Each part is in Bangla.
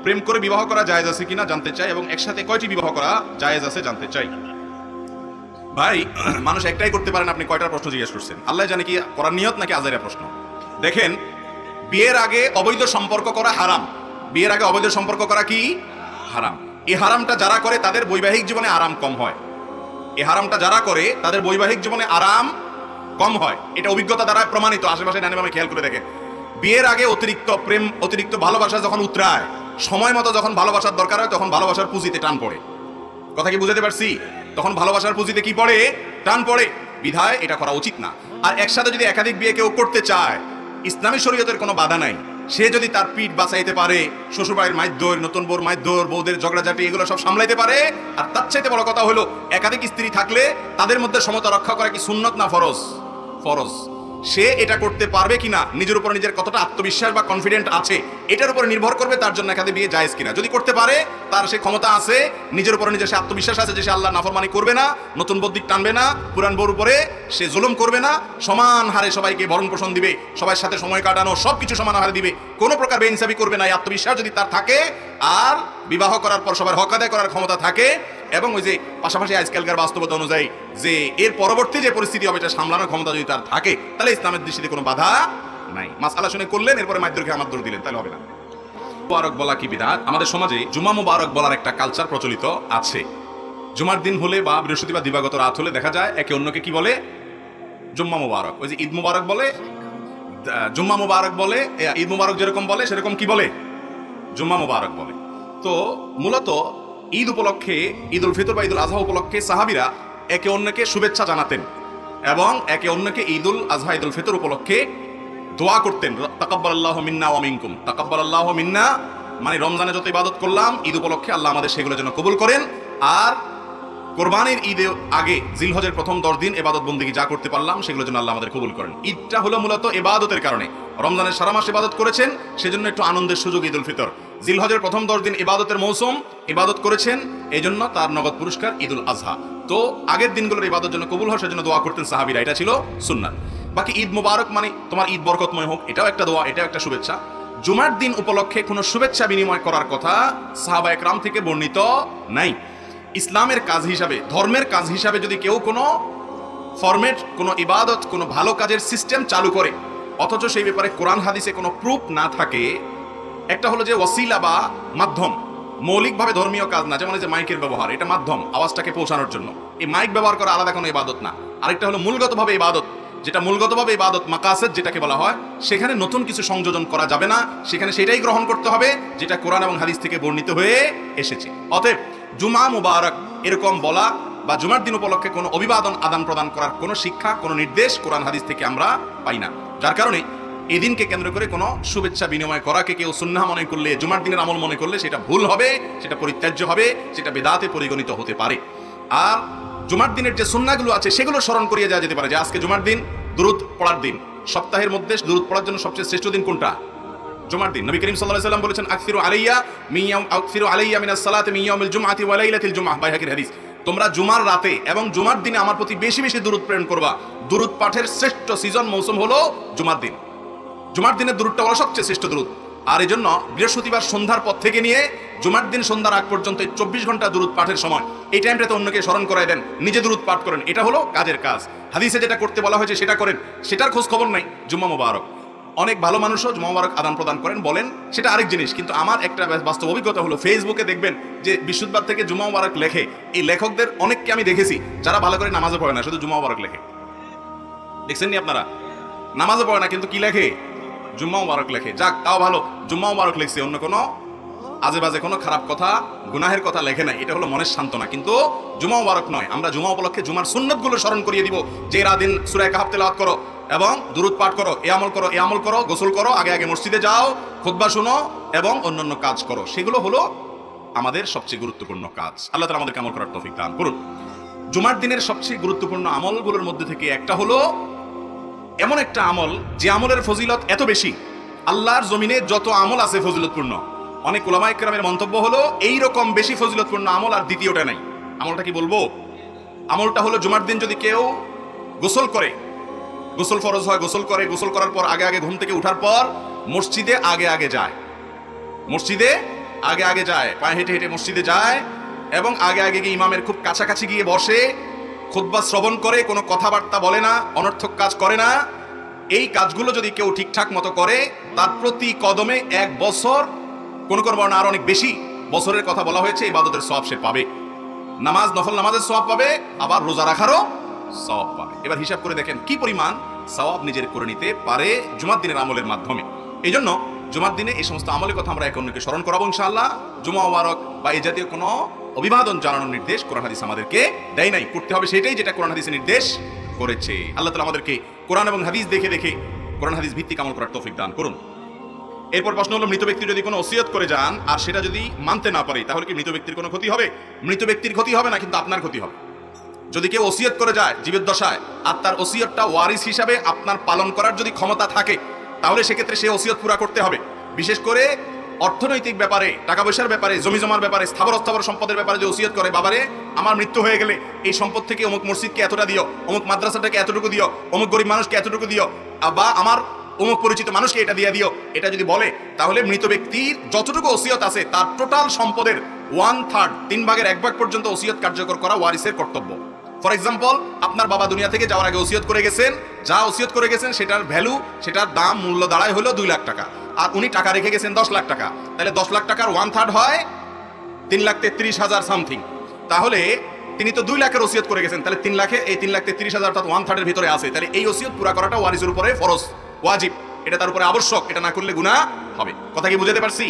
প্রেম করে বিবাহ করা জায়েজ আছে কিনা জানতে চাই, এবং একসাথে কয়টি বিবাহ করা জায়েজ আছে জানতে চাই। ভাই, মানুষ একটাই করতে পারেন, আপনি কয়টা প্রশ্ন জিজ্ঞেস করছেন? আল্লাহ জানে কি করার নিয়ত নাকি আজাইরা প্রশ্ন। দেখেন, বিয়ের আগে অবৈধ সম্পর্ক করা হারাম। বিয়ের আগে অবৈধ সম্পর্ক করা কি হারাম। এই হারামটা যারা করে তাদের বৈবাহিক জীবনে আরাম কম হয়। এই হারামটা যারা করে তাদের বৈবাহিক জীবনে আরাম কম হয়, এটা অভিজ্ঞতা দ্বারা প্রমাণিত। আশেপাশে নানি খেয়াল করে দেখেন, বিয়ের আগে অতিরিক্ত প্রেম, অতিরিক্ত ভালোবাসা যখন উতরায়, সময় মতো যখন ভালোবাসার দরকার হয়, তখন ভালোবাসার পুঁজিতে টান পড়ে। কথা কি বুঝাতে পারছি? তখন ভালোবাসার পুঁজিতে কি পড়ে? টান পড়ে। বিধায় এটা করা উচিত না। আর একসাথে যদি একাধিক বিয়ে কেউ করতে চায়, ইসলামী শরীয়তের কোনো বাধা নাই। সে যদি তার পিঠ বাঁচাইতে পারে, শ্বশুরবাড়ির মাইদ্যর, নতুন বউর মাইদ্যর, বউদের ঝগড়াঝাটি এগুলো সব সামলাইতে পারে। আর তার চাইতে বড় কথা হলো, একাধিক স্ত্রী থাকলে তাদের মধ্যে সমতা রক্ষা করা কি সুন্নত না ফরজ? ফরজ। সে এটা করতে পারবে কিনা, নিজের উপর নিজের কতটা আত্মবিশ্বাস বা কনফিডেন্ট আছে, এটার উপর নির্ভর করবে তার জন্য একাধিক বিয়ে জায়েজ কিনা। যদি করতে পারে, তার সে ক্ষমতা আছে, নিজের উপর নিজের সে আত্মবিশ্বাস আছে যে সে আল্লাহ নাফরমানি করবে না, নতুন বদ্দিক টানবে না, পুরান বউর উপরে সে জুলুম করবে না, সমান হারে সবাইকে ভরণ পোষণ দিবে, সবার সাথে সময় কাটানো, সবকিছু সমান হারে দিবে, কোনো প্রকার বেইনসাফি করবে না, এই আত্মবিশ্বাস যদি তার থাকে, আর বিবাহ করার পর সবার হক আদায় করার ক্ষমতা থাকে, এবং ওই যে পাশাপাশি আজকালকার বাস্তবতা অনুযায়ী যে এর পরবর্তী যে পরিস্থিতি হবে এটা সামলানোর ক্ষমতা যদি তার থাকে, তাহলে ইসলামের দৃষ্টিতে কোনো বাধা নাই। মাসআলা শুনে করলেন, এরপরে মাইদ্যরকে আমার দৌড় দিলেন, তাহলে হবে না। মুবারক বলা কি বিদআত? আমাদের সমাজে জুমা মুবারক বলার একটা কালচার প্রচলিত আছে। জুমার দিন হলে বা বৃহস্পতিবার দিবাগত রাত হলে দেখা যায় একে অন্যকে কি বলে? জুম্মা মুবারক। ওই যে ঈদ মুবারক বলে, জুম্মা মুবারক বলে, ঈদ মুবারক যেরকম বলে সেরকম কি বলে? জুম্মা মুবারক বলে। তো মূলত ঈদ উপলক্ষে, ঈদ উল ফিতর বা ঈদ উল আজহা উপলক্ষে সাহাবীরা একে অন্যকে শুভেচ্ছা জানাতেন এবং একে অন্যকে ঈদ উল আজহা, ঈদ উল ফিতর উপলক্ষে দোয়া করতেন, তাকাব্বালাল্লাহু মিন্না ওয়া মিনকুম। তাকাব্বালাল্লাহু মিন্না মানে রমজানে যত ইবাদত করলাম, ঈদ উপলক্ষে আল্লাহ আমাদের সেগুলো যেন কবুল করেন। আর কোরবানির ঈদের আগে জিলহজের প্রথম 10 দিন ইবাদত বন্দেগী যা করতে পারলাম সেগুলো যেন আল্লাহ আমাদের কবুল করেন। ঈদটা হলো মূলত ইবাদতের কারণে। রমজানের সারা মাস ইবাদত করেছেন, সেজন্য একটু আনন্দের সুযোগ ঈদ উল ফিতর। জিলহজের প্রথম 10 দিন ইবাদতের মৌসুম, ইবাদত করেছেন, এই জন্য তার নগদ পুরস্কার ঈদ উল আজহা। তো আগের দিনগুলোর ইবাদত যেন কবুল হয় সেজন্য দোয়া করতেন সাহাবীরা, এটা ছিল সুন্নাত। বাকি ঈদ মুবারক মানে তোমার ঈদ বরকতময় হোক, এটাও একটা দোয়া, এটাও একটা শুভেচ্ছা। জুমার দিন উপলক্ষে কোনো শুভেচ্ছা বিনিময় করার কথা সাহাবায়ে কেরাম থেকে বর্ণিত নাই। ইসলামের কাজ হিসাবে, ধর্মের কাজ হিসাবে যদি কেউ কোনো ফরম্যাট, কোনো ইবাদত, কোনো ভালো কাজের সিস্টেম চালু করে, অথচ সেই ব্যাপারে কোরআন হাদিসে কোনো প্রুফ না থাকে, একটা হলো যে ওয়াসিলা বা মাধ্যম, মৌলিকভাবে ধর্মীয় কাজ না, যেমন এই যে মাইকের ব্যবহার, এটা মাধ্যম আওয়াজটাকে পৌঁছানোর জন্য, এই মাইক ব্যবহার করা আলাদা কোনো ইবাদত না। আরেকটা হলো মূলগতভাবে ইবাদত, যেটা মূলগতভাবে ইবাদত মাকাসেদ যেটাকে বলা হয়, সেখানে নতুন কিছু সংযোজন করা যাবে না, সেখানে সেটাই গ্রহণ করতে হবে যেটা কোরআন এবং হাদিস থেকে বর্ণিত হয়ে এসেছে। অতএব জুমা মুবারক এরকম বলা বা জুমার দিন উপলক্ষে কোনো অভিবাদন আদান প্রদান করার কোনো শিক্ষা, কোনো নির্দেশ কোরআন হাদিস থেকে আমরা পাই না। যার কারণে এই দিনকে কেন্দ্র করে কোনো শুভেচ্ছা বিনিময় করাকে কেউ সুন্নাহ মনে করলে, জুমার দিনের আমল মনে করলে সেটা ভুল হবে, সেটা পরিত্যাজ্য হবে, সেটা বেদাতে পরিগণিত হতে পারে। আর জুমার দিনের যে সুন্নাহগুলো আছে সেগুলো স্মরণ করিয়ে দেওয়া যেতে পারে, যে আজকে জুমার দিন, দুরূদ পড়ার দিন। সপ্তাহের মধ্যে দুরূদ পড়ার জন্য সবচেয়ে শ্রেষ্ঠ দিন কোনটা? জুমার দিন। নবী করিম সাল্লাল্লাহু আলাইহি ওয়াসাল্লাম বলেছেন, আকসিরু আলাইয়া মিনাস সালাতি মিন ইয়াউমিল জুমআতি ওয়া লাইলাতিল জুমআহ, বাইহাকির হাদিস। তোমরা জুমার রাতে এবং জুমার দিনে আমার প্রতি বেশি বেশি দুরূদ প্রেরণ করবা। দুরূদ পাঠের শ্রেষ্ঠ সিজন মৌসুম হলো জুমার দিন। জুমার দিনের দুরূদটা হলো সবচেয়ে শ্রেষ্ঠ দুরূদ। আর এই জন্য বৃহস্পতিবার সন্ধ্যার পর থেকে নিয়ে জুমার দিন সন্ধ্যার আগ পর্যন্ত 24 ঘন্টা দুরূদ পাঠের সময়, এই টাইমটাতে অন্যকে স্মরণ করায় দেন, নিজে দুরূদ পাঠ করেন, এটা হলো কাজের কাজ। হাদিসে যেটা করতে বলা হয়েছে সেটা করেন, সেটার খোঁজ খবর নাই। জুম্মা মুবারক, অনেক ভালো মানুষও জুম্মা মুবারক আদান প্রদান করেন, বলেন, সেটা আরেক জিনিস। কিন্তু আমার একটা বাস্তব অভিজ্ঞতা হলো, ফেসবুকে দেখবেন যে বিশুদ্ধবার থেকে জুম্মা মুবারক লেখে, এই লেখকদের অনেককে আমি দেখেছি যারা ভালো করে নামাজও পড়ে না, শুধু জুম্মা মুবারক লেখে। দেখছেন নি আপনারা? নামাজও পড়ে না কিন্তু কি লেখে? জুম্মা মুবারক লেখে। যাক, তাও ভালো, জুম্মা মুবারক লিখছে, অন্য কোনো আজে বাজে কোনো খারাপ কথা, গুনাহের কথা লেখে নাই। এটা হলো মনের সান্ত্বনা, কিন্তু জুম্মা মুবারক নয়। আমরা জুম্মা উপলক্ষে জুমার সুন্নতগুলো স্মরণ করিয়ে দিব, যে এরা দিন সূরা কাহফ তেলাওয়াত করো এবং দুরূদ পাঠ করো, এ আমল করো, এ আমল করো, গোসল করো, আগে আগে মসজিদে যাও, খুতবা শুনো এবং অন্যান্য কাজ করো। সেগুলো হলো আমাদের সবচেয়ে গুরুত্বপূর্ণ কাজ। আল্লাহ তাআলা আমাদেরকে আমল করার তৌফিক দান করুন। জুমার দিনের সবচেয়ে গুরুত্বপূর্ণ আমলগুলোর মধ্যে থেকে একটা হলো এমন একটা আমল যে আমলের ফজিলত এত বেশি, আল্লাহর জমিনে যত আমল আছে ফজিলতপূর্ণ, অনেক উলামায়ে কেরামের মন্তব্য হলো এই রকম বেশি ফজিলতপূর্ণ আমল আর দ্বিতীয়টা নাই। আমলটা কি বলবো? আমলটা হলো জুমার দিন যদি কেউ গোসল করে, গোসল ফরজ হয়, গোসল করে, গোসল করার পর আগে আগে ঘুম থেকে উঠার পর মসজিদে আগে আগে যায়, মসজিদে আগে আগে যায়, পায়ে হেঁটে হেঁটে মসজিদে যায় এবং আগে আগে গিয়ে ইমামের খুব কাছাকাছি গিয়ে বসে, খুতবা শ্রবণ করে, কোনো কথাবার্তা বলে না, অনর্থক কাজ করে না, এই কাজগুলো যদি কেউ ঠিকঠাক মতো করে তার প্রতি কদমে 1 বছর, কোনো কোনো বর্ণনা আরো অনেক বেশি বছরের কথা বলা হয়েছে, ইবাদতের সওয়াব সে পাবে। নামাজ, নফল নামাজের সওয়াব পাবে, আবার রোজা রাখারও সওয়াব পাবে। এবার হিসাব করে দেখেন কি পরিমাণ সওয়াব নিজের করে নিতে পারে জুমার দিনের আমলের মাধ্যমে। এই জন্য জুমার দিনে এই সমস্ত আমলের কথা আমরা এক অন্যকে স্মরণ করাবো ইনশাআল্লাহ। জুমা মুবারক বা এই জাতীয় কোনো অভিবাদন জানানোর নির্দেশ কোরআন হাদিস আমাদেরকে দেয় নাই। করতে হবে সেটাই যেটা কোরআন হাদিসে নির্দেশ করেছে। আল্লাহ তাআলা আমাদেরকে কোরআন এবং হাদিস দেখে দেখে কোরআন হাদিস ভিত্তিক আমল করার তৌফিক দান করুন। এরপর প্রশ্ন হলো, মৃত ব্যক্তি যদি কোনো ওসিয়ত করে যান আর সেটা যদি মানতে না পারে তাহলে কি মৃত ব্যক্তির কোনো ক্ষতি হবে? মৃত ব্যক্তির ক্ষতি হবে না, কিন্তু আপনার ক্ষতি হবে। যদি কেউ ওসিয়ত করে যায় জীবদ্দশায় আর তার ওসিয়তটা ওয়ারিস হিসাবে আপনার পালন করার যদি ক্ষমতা থাকে তাহলে সেক্ষেত্রে সে ওসিয়ত পুরা করতে হবে। বিশেষ করে অর্থনৈতিক ব্যাপারে, টাকা পয়সার ব্যাপারে, জমি জমার ব্যাপারে, স্থাবর অস্থাবর সম্পদের ব্যাপারে যে ওসিয়ত করে, বাবারে আমার মৃত্যু হয়ে গেলে এই সম্পদ থেকে অমুক মসজিদকে এতটা দিও, অমুক মাদ্রাসাটাকে এতটুকু দিও, অমুক গরিব মানুষকে এতটুকু দিও, বা আমার অমুক পরিচিত মানুষকে এটা দিয়ে দিও, এটা যদি বলে তাহলে মৃত ব্যক্তির যতটুকু ওসিয়ত আছে তার টোটাল সম্পদের 1/3, 3/1 পর্যন্ত ওসিয়ত কার্যকর করা ওয়ারিসের কর্তব্য। ফর এক্সাম্পল, আপনার বাবা দুনিয়া থেকে যাওয়ার আগে ওসিয়ত করে গেছেন, যা ওসিয়ত করে গেছেন সেটার ভ্যালু, সেটার দাম, মূল্য দাঁড়ায় হলো 2 লাখ টাকা, আর উনি টাকা রেখে গেছেন 10 লাখ টাকা, তাহলে 10 লাখ টাকার 1/3 হয় 3,33,000 সামথিং। তাহলে তিনি তো 2 লাখের ওসিয়ত করে গেছেন, তাহলে 3 লাখে এই 3,33,000 অর্থাৎ 1/3 ভিতরে আছে। তাহলে এই ওসিয়ত পুরা করাটা ওয়ারিসের উপরে ফরজ, ওয়াজিব, এটা তার উপরে আবশ্যক, এটা না করলে গুনাহ হবে। কথা কি বুঝাতে পারছি?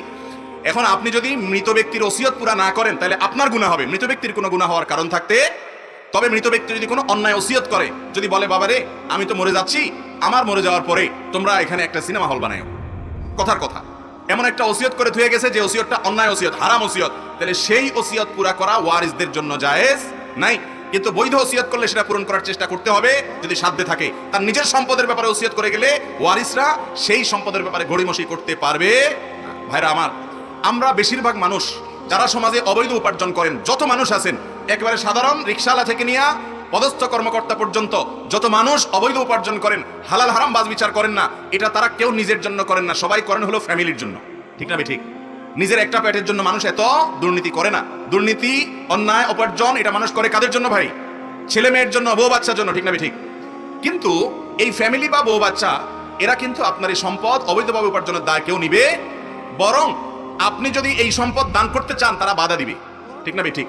এখন আপনি যদি মৃত ব্যক্তির ওসিয়ত পুরা না করেন তাহলে আপনার গুনাহ হবে, মৃত ব্যক্তির কোনো গুনাহ হওয়ার কারণ থাকতে। তবে মৃত ব্যক্তি যদি কোনো অন্যায় ওসিয়ত করে, যদি বলে বাবারে আমি তো মরে যাচ্ছি, আমার মরে যাওয়ার পরে তোমরা এখানে একটা সিনেমা হল বানাও, কথার কথা এমন একটা ওসিয়ত করে থুয়ে গেছে যে ওসিয়তটা অন্যায় ওসিয়ত, হারাম ওসিয়ত, তাহলে সেই ওসিয়ত পুরা করা ওয়ারিসদের জন্য জায়েজ নাই। কিন্তু বৈধ ওসিয়ত করলে সেটা পূরণ করার চেষ্টা করতে হবে যদি সাধ্যে থাকে। তার নিজের সম্পদের ব্যাপারে ওসিয়ত করে গেলে ওয়ারিসরা সেই সম্পদের ব্যাপারে গড়িমসি করতে পারবে না। ভাইরা আমার, আমরা বেশিরভাগ মানুষ যারা সমাজে অবৈধ উপার্জন করেন, যত মানুষ আছেন, একেবারে সাধারণ রিকশাওয়ালা থেকে নিয়ে পদস্থ কর্মকর্তা পর্যন্ত যত মানুষ অবৈধ উপার্জন করেন, হালাল হারাম বাজ বিচার করেন না, এটা তারা কেউ নিজের জন্য করেন না, সবাই করেন হলো ফ্যামিলির জন্য। ঠিক না ঠিক? নিজের একটা পেটের জন্য মানুষ এত দুর্নীতি করে না। দুর্নীতি, অন্যায়, উপার্জন এটা মানুষ করে কাদের জন্য ভাই? ছেলে মেয়ের জন্য, বউ বাচ্চার জন্য। ঠিক না ঠিক? কিন্তু এই ফ্যামিলি বা বউ বাচ্চা এরা কিন্তু আপনার এই সম্পদ অবৈধভাবে উপার্জনের দায় কেউ নিবে, বরং আপনি যদি এই সম্পদ দান করতে চান তারা বাধা দিবে। ঠিক না ঠিক?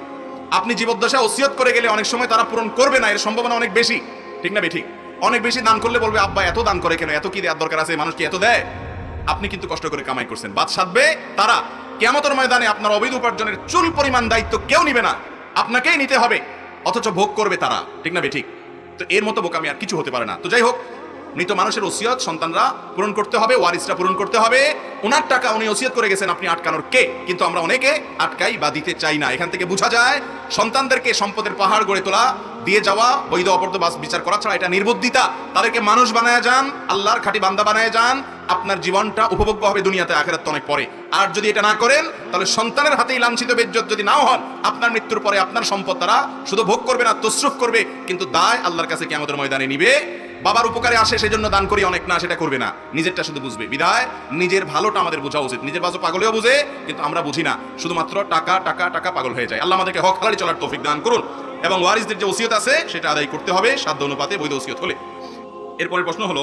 আপনি জীবদ্দশায় ওসিয়ত করে গেলে অনেক সময় তারা পূরণ করবে না, এর সম্ভাবনা অনেক বেশি। ঠিক না ঠিক? অনেক বেশি দান করলে বলবে আব্বা এত দান করে কেন, এত কি দেওয়ার দরকার আছে, মানুষ কি এত দেয়? আপনি কিন্তু কষ্ট করে কামাই করছেন, বাদ সাধবে তারা। কিয়ামতের ময়দানে আপনার অবৈধ উপার্জনের চুল পরিমাণ দায়িত্ব কেউ নিবে না, আপনাকেই নিতে হবে, অথচ ভোগ করবে তারা। ঠিক না ঠিক? তো এর মতো বোকামি আর কিছু হতে পারে না। তো যাই হোক, মৃত মানুষের ওসিয়ত সন্তানরা পূরণ করতে হবে, ওয়ারিসরা পূরণ করতে হবে। ওনার টাকা উনি ওসিয়ত করে গেছেন, আপনি আটকানোর কে? কিন্তু আমরা অনেকে আটকাই বা দিতে চাই না। এখান থেকে বোঝা যায় সন্তানদেরকে সম্পদের পাহাড় গড়ে তোলা, দিয়ে যাওয়া, বৈধ অবৈধ বাস বিচার করা ছাড়া এটা নির্বুদ্ধিতা। তাদেরকে মানুষ বানায় যান, আল্লাহর খাঁটি বান্দা বানায় যান, আপনার জীবনটা উপভোগ্য হবে দুনিয়াতে, আখিরাতে অনেক পরে। আর যদি এটা না করেন তাহলে সন্তানের হাতেই লাঞ্ছিত বেজ্জত যদি নাও হন, আপনার মৃত্যুর পরে আপনার সম্পদ তারা শুধু ভোগ করবে না, তসরুফ করবে, কিন্তু দায় আল্লাহর কাছে কিয়ামতের ময়দানে নিবে। বাবার উপকারে আসে সেজন্য দান করি অনেক না, সেটা করবে না, নিজেরটা শুধু বুঝবে। বিধায় নিজের ভালোটা আমাদের বোঝা উচিত। নিজের বাজু পাগলেও বুঝে, কিন্তু আমরা বুঝি না, শুধুমাত্র টাকা টাকা টাকা পাগল হয়ে যায়। আল্লাহ আমাদেরকে হক হালালি চলার তৌফিক দান করুন, এবং ওয়ারিসদের যে ওসিয়ত আছে সেটা আদায় করতে হবে সাধ্য অনুপাতে, বৈধ ওসিয়ত হলে। এরপরের প্রশ্ন হলো,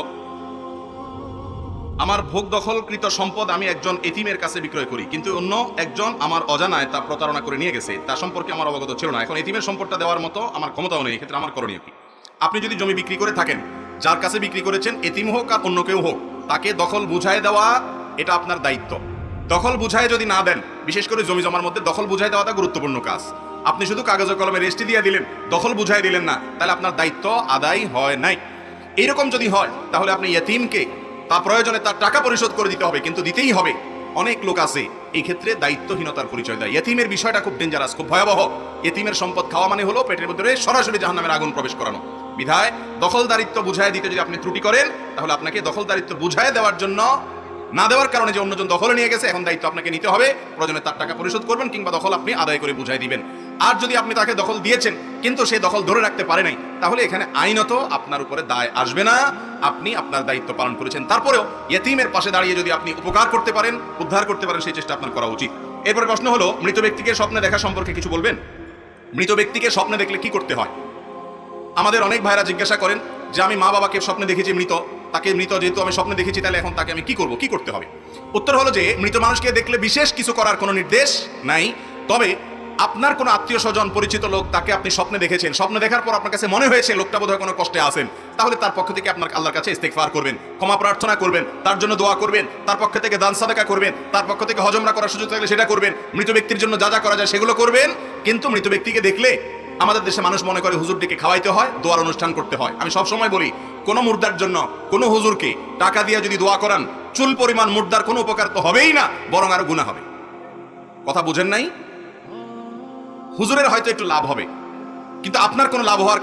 আমার ভোগ দখলকৃত সম্পদ আমি একজন এতিমের কাছে বিক্রয় করি, কিন্তু অন্য একজন আমার অজানায় তা প্রতারণা করে নিয়ে গেছে, তার সম্পর্কে আমার অবগত ছিল না। এখন এতিমের সম্পদটা দেওয়ার মতো আমার ক্ষমতাও নেই, এক্ষেত্রে আমার করণীয় কি? আপনি যদি জমি বিক্রি করে থাকেন, যার কাছে বিক্রি করেছেন, এতিম হোক আর অন্য কেউ হোক, তাকে দখল বুঝায় দেওয়া এটা আপনার দায়িত্ব। দখল বুঝায় যদি না দেন, বিশেষ করে জমি জমার মধ্যে দখল বুঝায় দেওয়াটা গুরুত্বপূর্ণ কাজ। আপনি শুধু কাগজে কলমে রেস্টি দিয়ে দিলেন, দখল বুঝাই দিলেন না, তাহলে আপনার দায়িত্ব আদায় হয় নাই। এইরকম যদি হয় তাহলে আপনি ইতিমকে তা প্রয়োজনে তার টাকা পরিশোধ করে দিতে হবে, কিন্তু দিতেই হবে। অনেক লোক আছে এই ক্ষেত্রে দায়িত্বহীনতার পরিচয় দেয়। ইতিমের বিষয়টা খুব ডেঞ্জারাস, খুব ভয়াবহ। ইতিমের সম্পদ খাওয়া মানে হলো পেটের ভিতরে সরাসরি জাহান্নামের আগুন প্রবেশ করানো। বিধায় দখলদারিত্ব বুঝায় দিতে যদি আপনি ত্রুটি করেন, তাহলে আপনাকে দখলদারিত্ব বুঝায় দেওয়ার জন্য, না দেওয়ার কারণে যে অন্যজন দখলে নিয়ে গেছে, এখন দায়িত্ব আপনাকে নিতে হবে। প্রয়োজনে তার টাকা পরিশোধ করবেন, কিংবা দখল আপনি আদায় করে বুঝাই দিবেন। আর যদি আপনি তাকে দখল দিয়েছেন কিন্তু সে দখল ধরে রাখতে পারে নাই, তাহলে এখানে আইনত আপনার উপরে দায় আসবে না। আপনি আপনার দায়িত্ব পালন করেছেন, তারপরেও ইতিমের পাশে দাঁড়িয়ে যদি আপনি উপকার করতে পারেন, উদ্ধার করতে পারেন, সেই চেষ্টা আপনার করা উচিত। এরপরে প্রশ্ন হলো, মৃত ব্যক্তিকে স্বপ্নে দেখা সম্পর্কে কিছু বলবেন। মৃত ব্যক্তিকে স্বপ্নে দেখলে কি করতে হয়? আমাদের অনেক ভাইরা জিজ্ঞাসা করেন যে আমি মা বাবাকে স্বপ্নে দেখেছি মৃত, তাকে মৃত যেহেতু আমি স্বপ্নে দেখেছি, তাহলে এখন তাকে আমি কি করব, কি করতে হবে? উত্তর হলো যে মৃত মানুষকে দেখলে বিশেষ কিছু করার কোনো নির্দেশ নাই। তবে আপনার কোনো আত্মীয় স্বজন পরিচিত লোক, তাকে আপনি স্বপ্নে দেখেছেন, স্বপ্নে দেখার পর আপনার কাছে মনে হয়েছে লোকটা বোধহয় কোনো কষ্টে আছেন, তাহলে তার পক্ষ থেকে আপনার আল্লাহর কাছে ইস্তেগফার করবেন, ক্ষমা প্রার্থনা করবেন, তার জন্য দোয়া করবেন, তার পক্ষ থেকে দান সাদাকা করবেন, তার পক্ষ থেকে হজমরা করার সুযোগ থাকলে সেটা করবেন, মৃত ব্যক্তির জন্য যা যা করা যায় সেগুলো করবেন। কিন্তু মৃত ব্যক্তিকে দেখলে আমাদের দেশে মানুষ মনে করে হুজুর ডেকে খাওয়াইতে হয়, দোয়ার অনুষ্ঠান করতে হয়। আমি সব সময় বলি, কোনো মুর্দার জন্য কোনো হুজুরকে টাকা দিয়ে যদি দোয়া করান, চুল পরিমাণ মুর্দার কোনো উপকার তো হবেই না, বরং আরো গুনাহ হবে। কথা বুঝেন নাই? হুজুরের হয়তো একটু লাভ হবে, কিন্তু আপনার কোনো লাভ হওয়ার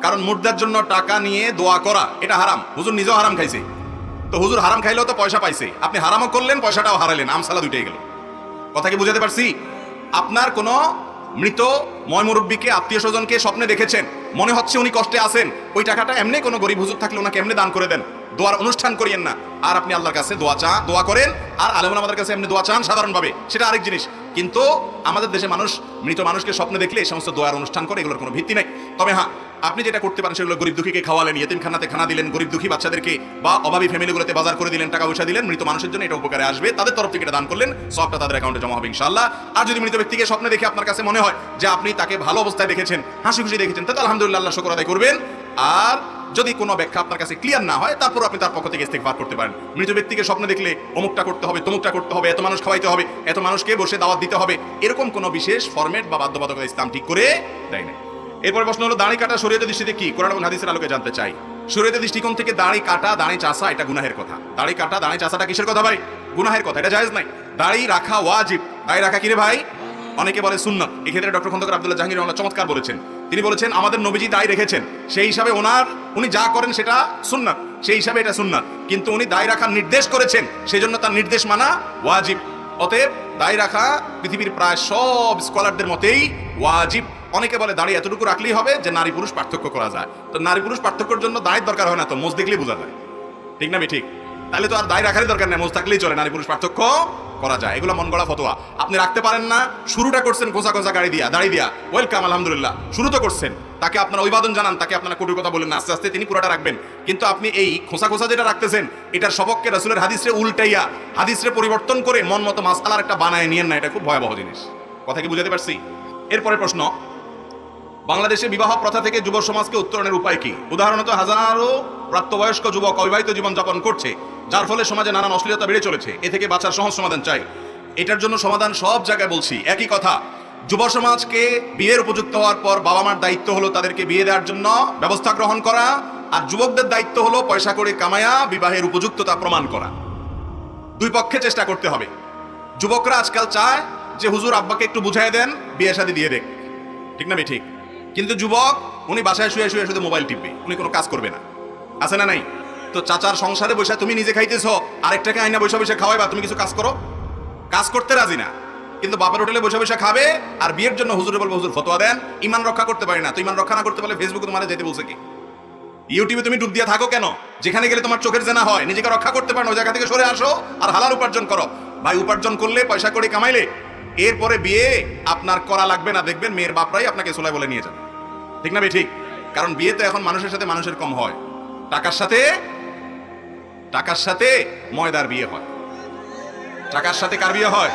কারণ মুর্দার জন্য টাকা নিয়ে দোয়া করা এটা হারাম। হুজুর নিজেও হারাম খাইছে, তো হুজুর হারাম খাইলেও তো পয়সা পাইছে, আপনি হারামও করলেন, পয়সাটাও হারালেন, আমসালা দুইটাই গেল। কথা কি বুঝাতে পারছি? আপনার কোনো মৃত ময়মুরব্বীকে, আত্মীয় স্বজনকে স্বপ্নে দেখেছেন, মনে হচ্ছে উনি কষ্টে আছেন, ওই টাকাটা এমনি কোনো গরিব হুজুর থাকলে ওনাকে এমনি দান করে দেন, দোয়ার অনুষ্ঠান করিয়েন না। আর আপনি আল্লাহর কাছে দোয়া করেন, আর আলেম আমাদের কাছে এমনি দোয়া চান সাধারণভাবে, সেটা আরেক জিনিস। কিন্তু আমাদের দেশে মানুষ মৃত মানুষকে স্বপ্নে দেখলে এই সমস্ত দোয়ার অনুষ্ঠান করে, এগুলোর কোনো ভিত্তি নাই। তবে হ্যাঁ, আপনি যেটা করতে পারেন সেগুলো, গরিব দুঃখীকে খাওয়ালেন, ইয়েতিমখানাতে খানা দিলেন, গরিব দুঃখী বাচ্চাদেরকে বা অভাবী ফ্যামিলিগুলোতে বাজার করে দিলেন, টাকা পয়সা দিলেন, মৃত মানুষের জন্য এটা উপকারে আসবে, তাদের তরফ থেকে এটা দান করলেন, সবটা তাদের অ্যাকাউন্টে জমা হবে ইনশাআল্লাহ। আর যদি মৃত ব্যক্তিকে স্বপ্নে দেখে আপনার কাছে মনে হয় যে আপনি তাকে ভালো অবস্থায় দেখেছেন, হাসি খুশি দেখেছেন, তাহলে আলহামদুলিল্লাহ, আল্লাহ শুকর আদায় করবেন। আর যদি কোনো ব্যাখ্যা আপনার কাছে ক্লিয়ার না হয়, তারপর আপনি তার পক্ষ থেকে ইস্তেগফার করতে পারেন। মৃত ব্যক্তিকে স্বপ্নে দেখলে অমুকটা করতে হবে, তমুকটা করতে হবে, এত মানুষ খাওয়াইতে হবে, এত মানুষকে বসে দাওয়াত দিতে হবে, এরকম কোনো বিশেষ ফরম্যাট বা বাধ্যবাধকতা ইসলাম ঠিক করে দেয় না। এরপর প্রশ্ন হলো, দাড়ি কাটা শরীয়তের দৃষ্টিতে কি? কোরআন এবং হাদিসের আলোকে জানতে চাই। শরীয়তের দৃষ্টিকোণ থেকে দাড়ি কাটা, দাড়ি চাষা এটা গুনাহের কথা। দাড়ি কাটা, দাড়ি চাষাটা কিসের কথা ভাই? গুনাহের কথা, এটা জায়েজ নাই। দাড়ি রাখা ওয়াজিব। দাড়ি রাখা কিরে ভাই? অনেকে বলে সুন্নাত। এক্ষেত্রে ডক্টর খন্দকার আব্দুল্লাহ জাহাঙ্গীর রহমাতুল্লাহ চমৎকার বলেছেন। তিনি বলেছেন আমাদের নবীজি দাড়ি রেখেছেন, সেই হিসাবে উনি যা করেন সেটা সুন্নাত, সেই হিসাবে এটা সুন্নাত। কিন্তু উনি দাড়ি রাখার নির্দেশ করেছেন, সেই জন্য তার নির্দেশ মানা ওয়াজিব। অতএব দাড়ি রাখা পৃথিবীর প্রায় সব স্কলারদের মতেই ওয়াজিব। অনেকে বলে দাড়ি এতটুকু রাখলেই হবে যে নারী পুরুষ পার্থক্য করা যায়। তো নারী পুরুষ পার্থক্যের জন্য দাড়ির দরকার হয় না, তো মোজ দেখলেই বোঝা যায়, ঠিক না? ঠিক, তাহলে তো আর দাড়ি রাখারই দরকার নেই, মোজ থাকলেই চলে, নারী পুরুষ পার্থক্য করা যায়। এগুলো মন গড়া ফতোয়া। আপনি রাখতে পারেন না, শুরুটা করছেন গোছা গোছা দাড়ি দিয়া, ওয়েলকাম, আলহামদুলিল্লাহ, শুরু তো করছেন, তাকে আপনারা অভিবাদন জানান, তাকে আপনারা কটুর কথা বলেন না, আস্তে আস্তে তিনি পুরোটা রাখবেন। কিন্তু আপনি এই খোসা খোসা যেটা রাখতেছেন, এটার সবককে রাসূলের হাদিসে উল্টাইয়া, হাদিসে পরিবর্তন করে মন মতো মাসআলার একটা বানায় নিয়েন না, এটা খুব ভয়াবহ জিনিস। কথা কি বুঝাতে পারছি? এরপরে প্রশ্ন, বাংলাদেশে বিবাহ প্রথা থেকে যুব সমাজকে উত্তরণের উপায় কি? উদাহরণত হাজারো প্রাপ্তবয়স্ক যুবক অবিবাহিত জীবন যাপন করছে, যার ফলে সমাজে নানান অশ্লীলতা বেড়ে চলেছে। এ থেকে বাঁচার সহজ সমাধান চাই। এটার জন্য সমাধান সব জায়গায় বলছি, একই কথা। যুব সমাজকে বিয়ের উপযুক্ত হওয়ার পর বাবা মার দায়িত্ব হলো তাদেরকে বিয়ে দেওয়ার জন্য ব্যবস্থা গ্রহণ করা, আর যুবকদের দায়িত্ব হলো পয়সা করে কামায়া বিবাহের উপযুক্ততা প্রমাণ করা। দুই পক্ষে চেষ্টা করতে হবে। যুবকরা আজকাল চায় যে হুজুর আব্বাকে একটু বুঝাই দেন, বিয়ে শাদী দিয়ে দেখ, ঠিক না? ঠিক। কিন্তু যুবক উনি বাসায় শুয়ে শুয়ে শুধু মোবাইল টিপবে, উনি কোনো কাজ করবে না, আছে না নাই? তো চাচার সংসারে বসে তুমি নিজে খাইতেছ, আরেকটাকে আইনা বসে বসে খাওয়াইবা, তুমি কিছু কাজ করো? কাজ করতে রাজি না, কিন্তু বাপের হোটেলে বসে বসে খাবে আর বিয়ের জন্য হুজুরে বলবো হুজুর ফতোয়া দেন। ইমান রক্ষা করতে পারি না, তো ইমান রক্ষা না করতে পারলে ফেসবুকে তোমার যেতে বলছে কি? ইউটিউবে তুমি ডুব দিয়ে থাকো কেন? যেখানে গেলে তোমার চোখের জেনা হয়, নিজেকে রক্ষা করতে পারো, ওই জায়গা থেকে সরে আসো আর হালাল উপার্জন করো। ভাই, উপার্জন করলে, পয়সা করে কামাইলে, এরপরে বিয়ে আপনার করা লাগবে না, দেখবেন মেয়ের বাপরাই আপনাকে সোলাই বলে নিয়ে যাবে, ঠিক না? ঠিক। কারণ বিয়ে তো এখন মানুষের সাথে মানুষের কম হয়, টাকার সাথে ময়দার বিয়ে হয়। টাকার সাথে কার বিয়ে হয়?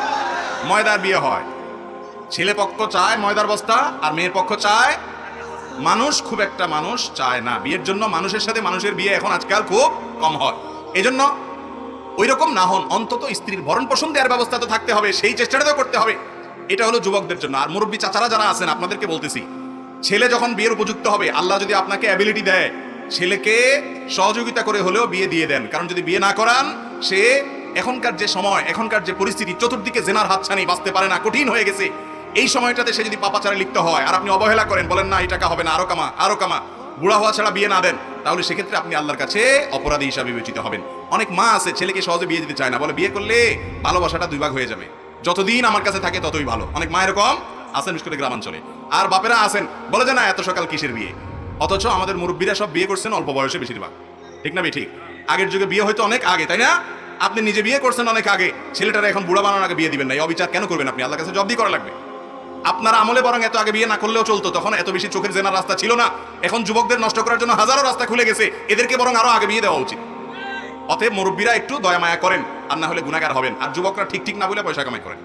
ময়দার বিয়ে হয়। ছেলে পক্ষ চায় ময়দার বস্তা, আর মেয়ের পক্ষ চায় মানুষ। খুব একটা মানুষ চায় না বিয়ের জন্য। মানুষের সাথে মানুষের বিয়ে এখন আজকাল খুব কম হয়। এজন্য ওই রকম না হন, অন্তত স্ত্রীর ভরণ পোষণ দেওয়ার ব্যবস্থা তো থাকতে হবে, সেই চেষ্টাটা তো করতে হবে। এটা হলো যুবকদের জন্য। আর মুরব্বী চাচারা যারা আছেন, আপনাদেরকে বলতেছি, ছেলে যখন বিয়ের উপযুক্ত হবে, আল্লাহ যদি আপনাকে অ্যাবিলিটি দেয়, ছেলেকে সহযোগিতা করে হলেও বিয়ে দিয়ে দেন। কারণ যদি বিয়ে না করান, সে এখনকার যে সময়, এখনকার যে পরিস্থিতি, চতুর্দিকে জেনার হাতছানি, বাঁচতে পারে না, কঠিন হয়ে গেছে। এই সময়টাতে সে যদি পাপাচারে লিপ্ত হয়, আর আপনি অবহেলা করেন, বলেন না এই টাকা হবে না, আরো কামা, বুড়া হওয়া ছাড়া বিয়ে না দেন, তাহলে সেক্ষেত্রে আপনি আল্লাহর কাছে অপরাধী হিসাবে বিবেচিত হবেন। অনেক মা আছে ছেলেকে সহজে বিয়ে দিতে চায় না, বলে বিয়ে করলে ভালোবাসাটা দুই ভাগ হয়ে যাবে, যতদিন আমার কাছে থাকে ততই ভালো। অনেক মা এরকম আছেন, বিশেষ করে গ্রামাঞ্চলে। আর বাপেরা আছেন, বলে যে না এত সকাল কিসের বিয়ে। অথচ আমাদের মুরব্বীরা সব বিয়ে করছেন অল্প বয়সে বেশিরভাগ, ঠিক না? ঠিক। আগের যুগে বিয়ে হয়তো অনেক আগে, তাই না? আপনি নিজে বিয়ে করছেন অনেক আগে, ছেলেটারা এখন বুড়া বানানোর আগে বিয়ে দিবেন না, এই অবিচার কেন করবেন আপনি? আল্লাহর কাছে জবাবদিহি করা লাগবে। আপনার আমলে বরং এত আগে বিয়ে না করলেও চলতো, তখন এত বেশি চোখের জেনার রাস্তা ছিল না। এখন যুবকদের নষ্ট করার জন্য হাজারো রাস্তা খুলে গেছে, এদেরকে বরং আরো আগে বিয়ে দেওয়া উচিত। অতএব মুরব্বীরা একটু দয়া মায়া করেন, আর না হলে গুনাহগার হবেন। আর যুবকরা ঠিক ঠিক না বলে পয়সা কামাই করেন।